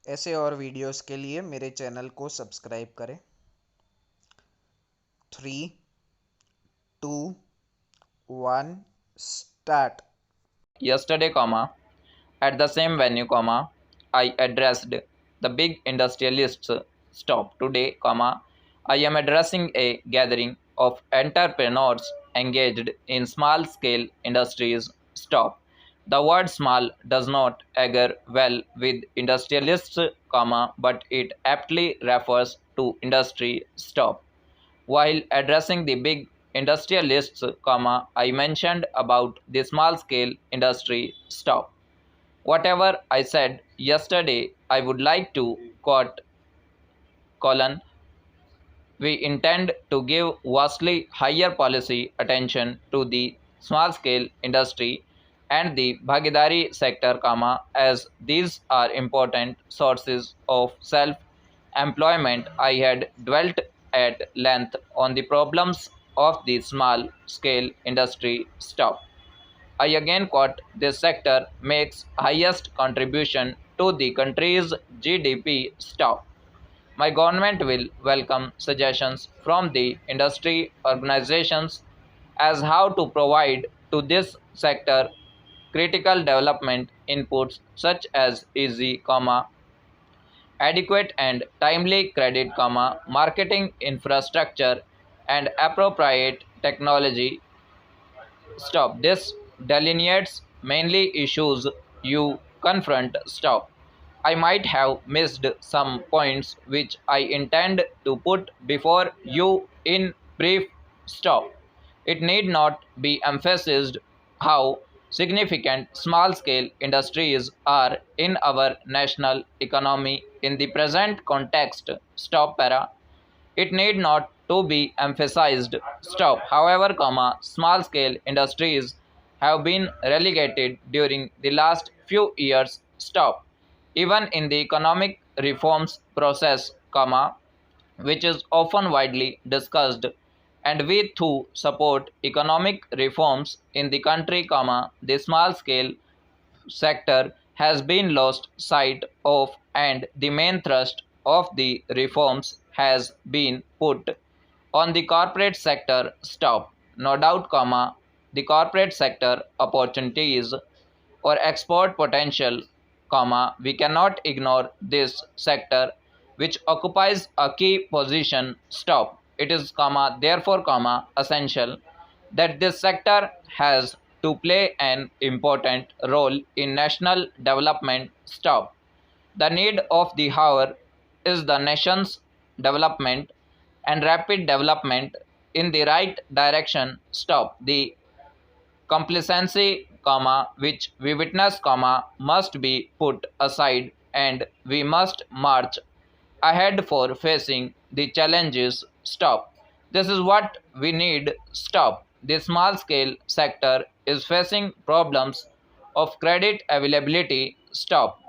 ऐसे और वीडियोस के लिए मेरे चैनल को सब्सक्राइब करें। 3, 2, 1, start. Yesterday, at the same venue, I addressed the big industrialists. Stop. Today, I am addressing a gathering of entrepreneurs engaged in small-scale industries. Stop. The word small does not augur well with industrialists, but it aptly refers to industry. Stop. While addressing the big industrialists, I mentioned about the small-scale industry. Stop. Whatever I said yesterday, I would like to quote colon. We intend to give vastly higher policy attention to the small-scale industry and the Bhagidari sector, as these are important sources of self-employment. I had dwelt at length on the problems of the small-scale industry. Stop. I again quote, this sector makes highest contribution to the country's GDP. Stop. My government will welcome suggestions from the industry organizations as how to provide to this sector critical development inputs such as easy, adequate and timely credit, marketing infrastructure and appropriate technology. Stop. This delineates mainly issues you confront. Stop. I might have missed some points which I intend to put before you in brief. Stop. It need not be emphasized how significant small-scale industries are in our national economy in the present context. Stop para. It need not to be emphasized. Stop. However, small-scale industries have been relegated during the last few years. Stop. Even in the economic reforms process, which is often widely discussed, and we too support economic reforms in the country, the small-scale sector has been lost sight of, and the main thrust of the reforms has been put on the corporate sector. Stop. No doubt, the corporate sector opportunities or export potential, we cannot ignore this sector which occupies a key position. Stop. It is, therefore, essential that this sector has to play an important role in national development. Stop. The need of the hour is the nation's development and rapid development in the right direction. Stop. The complacency, which we witness, must be put aside and we must march ahead for facing the challenges. Stop. This is what we need. Stop. The small scale sector is facing problems of credit availability. Stop.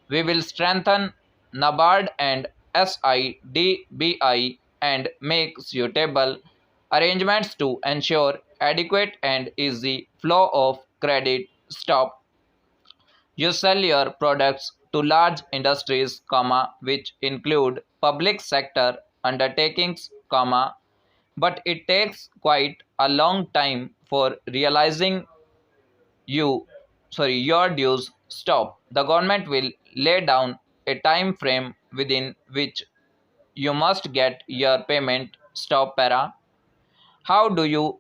We will strengthen NABARD and SIDBI and make suitable arrangements to ensure adequate and easy flow of credit. Stop. You sell your products to large industries, which include public sector undertakings, but it takes quite a long time for realizing your dues. Stop. The government will lay down a time frame within which you must get your payment. Stop para. How do you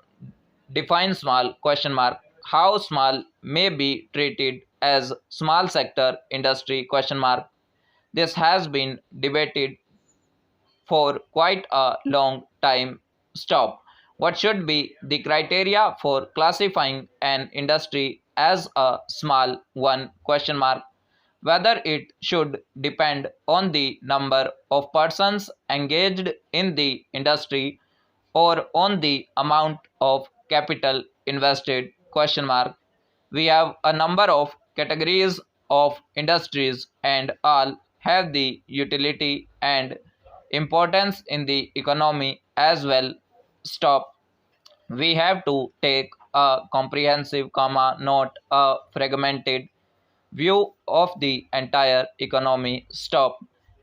define small? Question mark. How small may be treated as small sector industry? Question mark. This has been debated for quite a long time. Stop. What should be the criteria for classifying an industry as a small one? Question mark. Whether it should depend on the number of persons engaged in the industry or on the amount of capital invested? Question mark. We have a number of categories of industries and all have the utility and importance in the economy as well. Stop. We have to take a comprehensive, not a fragmented view of the entire economy. Stop.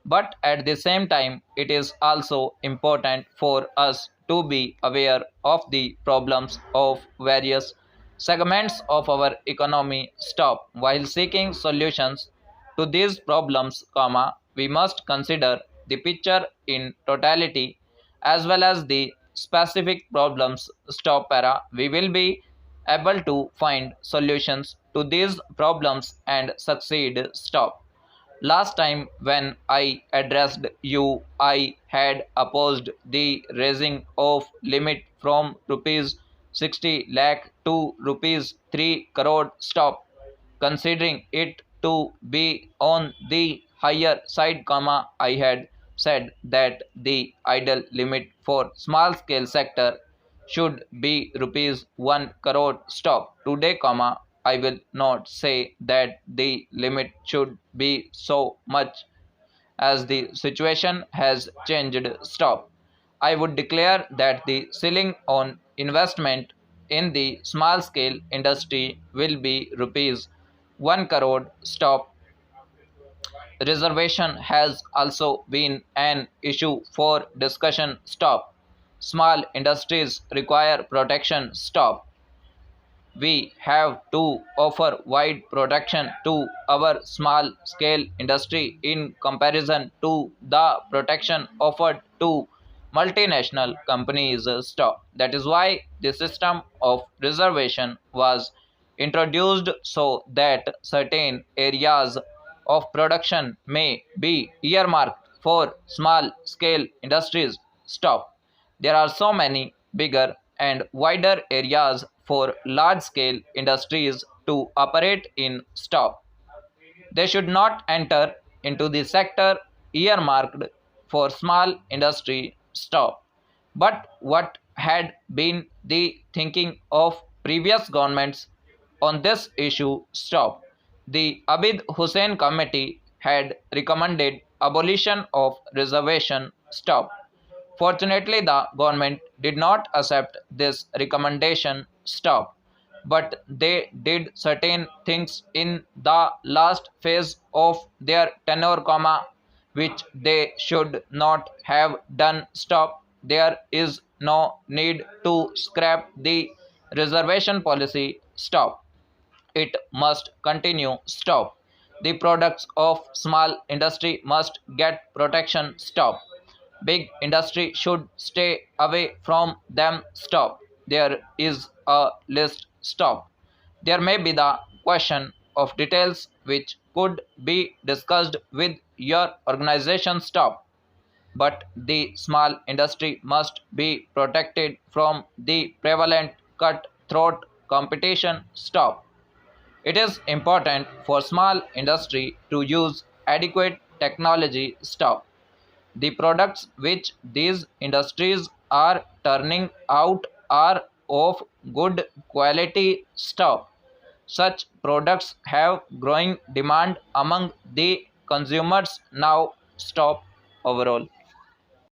But at the same time, it is also important for us to be aware of the problems of various segments of our economy. Stop. While seeking solutions to these problems, we must consider the picture in totality as well as the specific problems. Stop para. We will be able to find solutions to these problems and succeed. Stop. Last time when I addressed you, I had opposed the raising of limit from rupees 60 lakh to rupees 3 crore. Stop. Considering it to be on the higher side, I had said that the ideal limit for small scale sector should be rupees 1 crore. Stop. Today, I will not say that the limit should be so much as the situation has changed. Stop. I would declare that the ceiling on investment in the small scale industry will be rupees 1 crore. Stop. Reservation has also been an issue for discussion. Stop. Small industries require protection. Stop. We have to offer wide protection to our small scale industry in comparison to the protection offered to multinational companies. Stop. That is why the system of reservation was introduced so that certain areas of production may be earmarked for small scale industries. Stop. There are so many bigger and wider areas for large scale industries to operate in. Stop. They should not enter into the sector earmarked for small industry. Stop. But what had been the thinking of previous governments on this issue? Stop. The Abid Hussain Committee had recommended abolition of reservation. Stop. Fortunately, the government did not accept this recommendation. Stop. But they did certain things in the last phase of their tenure, which they should not have done. Stop. There is no need to scrap the reservation policy. Stop. It must continue. Stop. The products of small industry must get protection. Stop. Big industry should stay away from them. Stop. There is a list. Stop. There may be the question of details which could be discussed with your organization. Stop. But the small industry must be protected from the prevalent cutthroat competition. Stop. It is important for small industry to use adequate technology. Stop. The products which these industries are turning out are of good quality. Stop. Such products have growing demand among the consumers now. Stop. Overall.